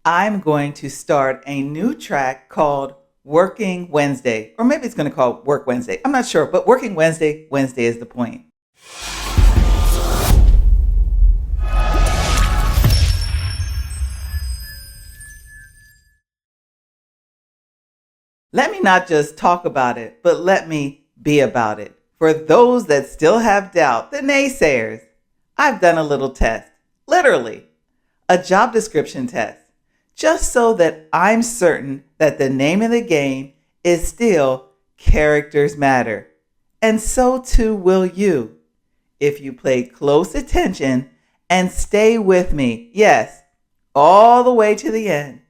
I'm going to start a new track called Working Wednesday, or maybe it's going to call Work Wednesday. I'm not sure, but Working Wednesday is the point. Let me not just talk about it, but let me be about it. For those that still have doubt, the naysayers, I've done a little test, literally, a job description test, just so that I'm certain that the name of the game is still characters matter. And so too will you, if you pay close attention and stay with me, yes, all the way to the end,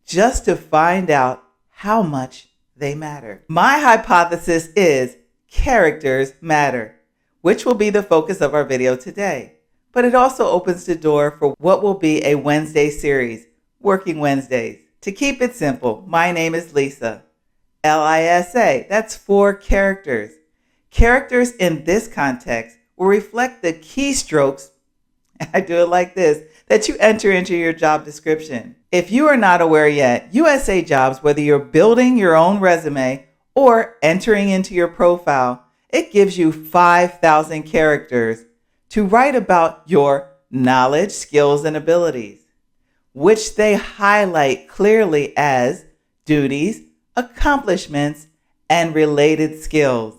just to find out how much they matter. My hypothesis is characters matter, which will be the focus of our video today. But it also opens the door for what will be a Wednesday series, Working Wednesdays. To keep it simple, my name is Lisa. Lisa, that's 4 characters. Characters in this context will reflect the keystrokes, I do it like this, that you enter into your job description. If you are not aware yet, USAJOBS, whether you're building your own resume or entering into your profile, it gives you 5,000 characters to write about your knowledge, skills, and abilities, which they highlight clearly as duties, accomplishments, and related skills.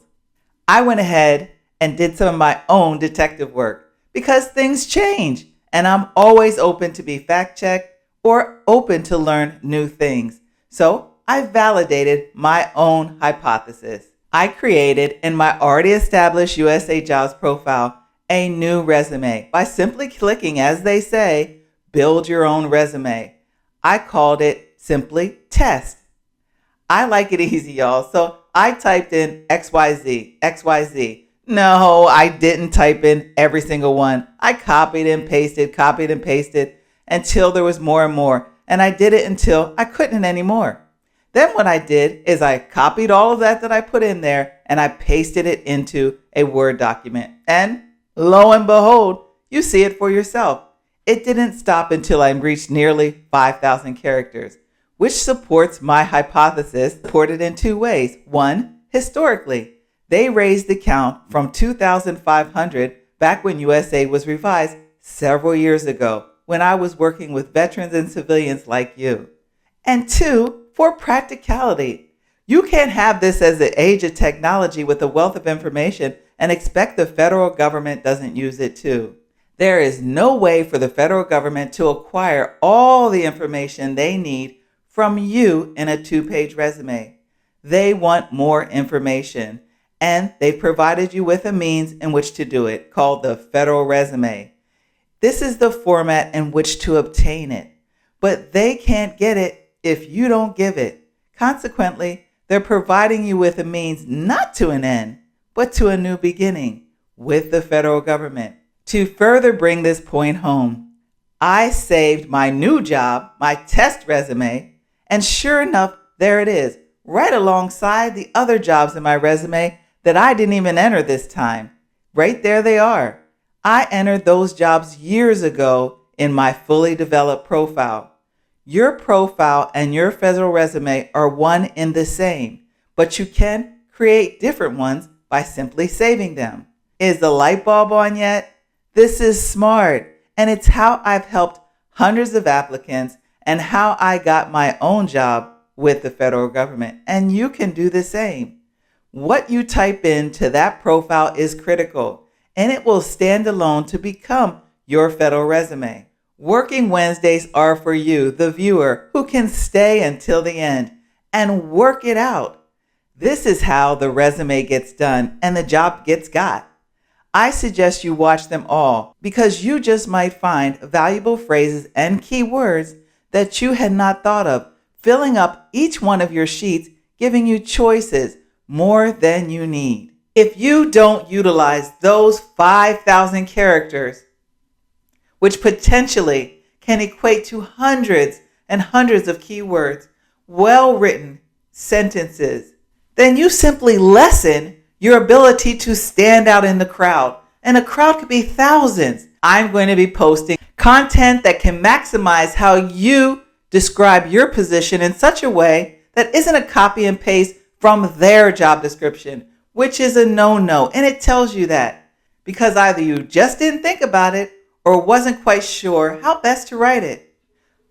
I went ahead and did some of my own detective work because things change, and I'm always open to be fact-checked or open to learn new things. So I validated my own hypothesis. I created in my already established USAJOBS profile a new resume by simply clicking, as they say, build your own resume. I called it simply test. I like it easy, y'all. So I typed in XYZ. No, I didn't type in every single one. I copied and pasted until there was more and more. And I did it until I couldn't anymore. Then what I did is I copied all of that I put in there and I pasted it into a Word document. And lo and behold, you see it for yourself. It didn't stop until I reached nearly 5,000 characters, which supports my hypothesis, supported in 2 ways. One, historically, they raised the count from 2,500 back when USA was revised several years ago when I was working with veterans and civilians like you. And 2, for practicality. You can't have this as the age of technology with a wealth of information and expect the federal government doesn't use it too. There is no way for the federal government to acquire all the information they need from you in a 2-page resume. They want more information, and they've provided you with a means in which to do it, called the federal resume. This is the format in which to obtain it, but they can't get it if you don't give it. Consequently, they're providing you with a means not to an end, but to a new beginning with the federal government. To further bring this point home, I saved my new job, my test resume, and sure enough, there it is, right alongside the other jobs in my resume that I didn't even enter this time. Right there they are. I entered those jobs years ago in my fully developed profile. Your profile and your federal resume are one in the same, but you can create different ones by simply saving them. Is the light bulb on yet? This is smart, and it's how I've helped hundreds of applicants and how I got my own job with the federal government, and you can do the same. What you type into that profile is critical, and it will stand alone to become your federal resume. Working Wednesdays are for you, the viewer, who can stay until the end and work it out. This is how the resume gets done and the job gets got. I suggest you watch them all because you just might find valuable phrases and keywords that you had not thought of, filling up each one of your sheets, giving you choices more than you need. If you don't utilize those 5,000 characters, which potentially can equate to hundreds and hundreds of keywords, well-written sentences, then you simply lessen your ability to stand out in the crowd. And a crowd could be thousands. I'm going to be posting content that can maximize how you describe your position in such a way that isn't a copy and paste from their job description, which is a no-no. And it tells you that because either you just didn't think about it or wasn't quite sure how best to write it.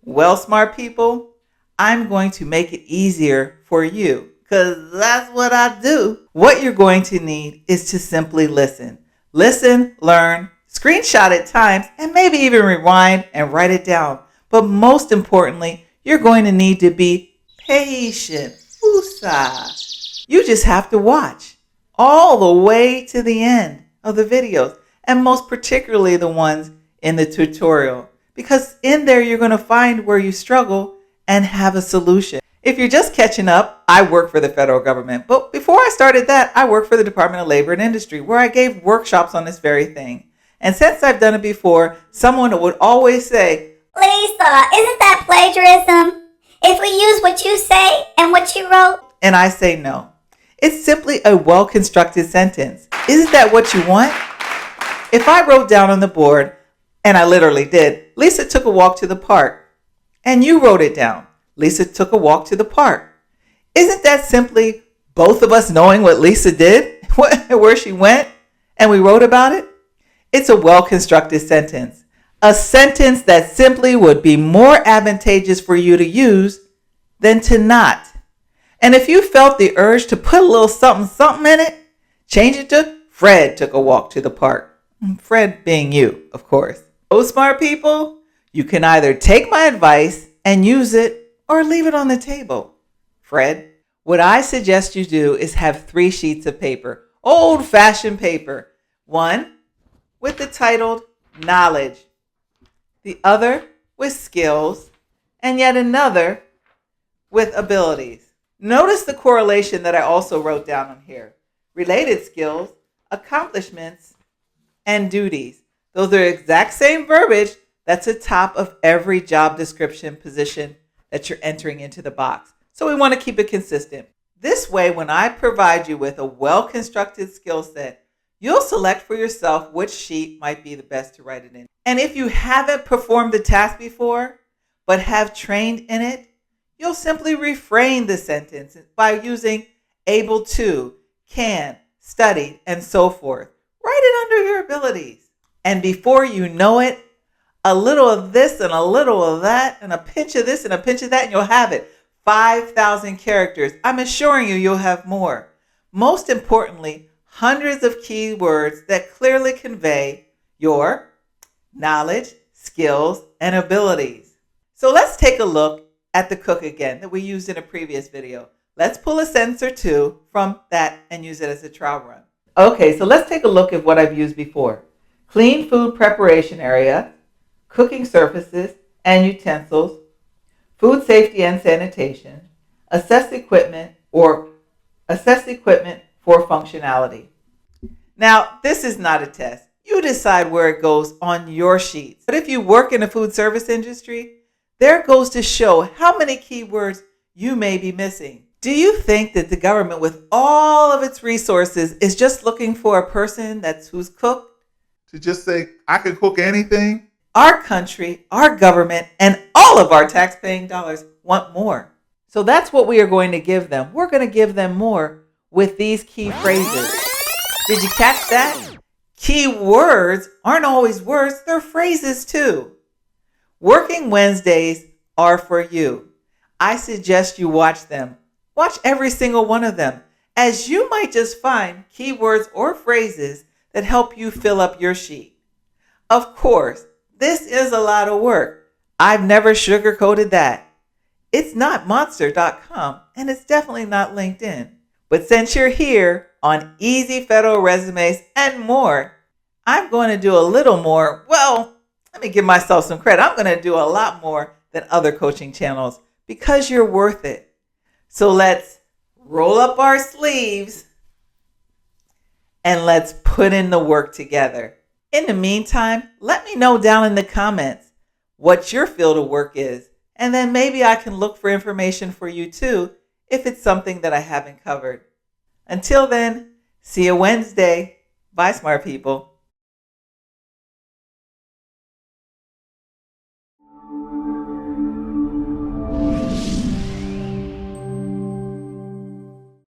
Well, smart people, I'm going to make it easier for you because that's what I do. What you're going to need is to simply listen. Listen, learn, screenshot at times, and maybe even rewind and write it down. But most importantly, you're going to need to be patient. Woosah. You just have to watch all the way to the end of the videos, and most particularly the ones in the tutorial, because in there you're going to find where you struggle and have a solution. If you're just catching up, I work for the federal government, but before I started that, I worked for the Department of Labor and Industry, where I gave workshops on this very thing. And since I've done it before, someone would always say, Lisa, isn't that plagiarism? If we use what you say and what you wrote? And I say no. It's simply a well-constructed sentence. Isn't that what you want? If I wrote down on the board, and I literally did, Lisa took a walk to the park, and you wrote it down, Lisa took a walk to the park. Isn't that simply both of us knowing what Lisa did, where she went, and we wrote about it? It's a well-constructed sentence. A sentence that simply would be more advantageous for you to use than to not. And if you felt the urge to put a little something in it, change it to Fred took a walk to the park. Fred being you, of course. Those smart people, you can either take my advice and use it or leave it on the table. Fred, what I suggest you do is have 3 sheets of paper, old-fashioned paper. One with the title knowledge, the other with skills, and yet another with abilities. Notice the correlation that I also wrote down on here. Related skills, accomplishments, and duties. Those are the exact same verbiage that's at the top of every job description position that you're entering into the box. So we want to keep it consistent. This way, when I provide you with a well-constructed skill set, you'll select for yourself which sheet might be the best to write it in. And if you haven't performed the task before, but have trained in it, you'll simply reframe the sentence by using able to, can, studied, and so forth. Write it under your abilities. And before you know it, a little of this and a little of that and a pinch of this and a pinch of that, and you'll have it. 5,000 characters. I'm assuring you, you'll have more. Most importantly, hundreds of keywords that clearly convey your knowledge, skills, and abilities. So let's take a look at the cook again that we used in a previous video. Let's pull a sentence or two from that and use it as a trial run. Okay, so let's take a look at what I've used before. Clean food preparation area, cooking surfaces and utensils, food safety and sanitation, assess equipment for functionality. Now, this is not a test. You decide where it goes on your sheets. But if you work in the food service industry, there goes to show how many keywords you may be missing. Do you think that the government, with all of its resources, is just looking for a person who's cooked? To just say, I can cook anything? Our country, our government, and all of our tax-paying dollars want more. So that's what we are going to give them. We're going to give them more with these key phrases. Did you catch that? Key words aren't always words, they're phrases too. Working Wednesdays are for you. I suggest you watch them. Watch every single one of them, as you might just find keywords or phrases that help you fill up your sheet. Of course, this is a lot of work. I've never sugarcoated that. It's not monster.com, and it's definitely not LinkedIn. But since you're here on Easy Federal Resumes and more, I'm going to do a little more. Well, let me give myself some credit. I'm going to do a lot more than other coaching channels because you're worth it. So let's roll up our sleeves and let's put in the work together. In the meantime, let me know down in the comments what your field of work is, and then maybe I can look for information for you too if it's something that I haven't covered. Until then, see you Wednesday. Bye, smart people.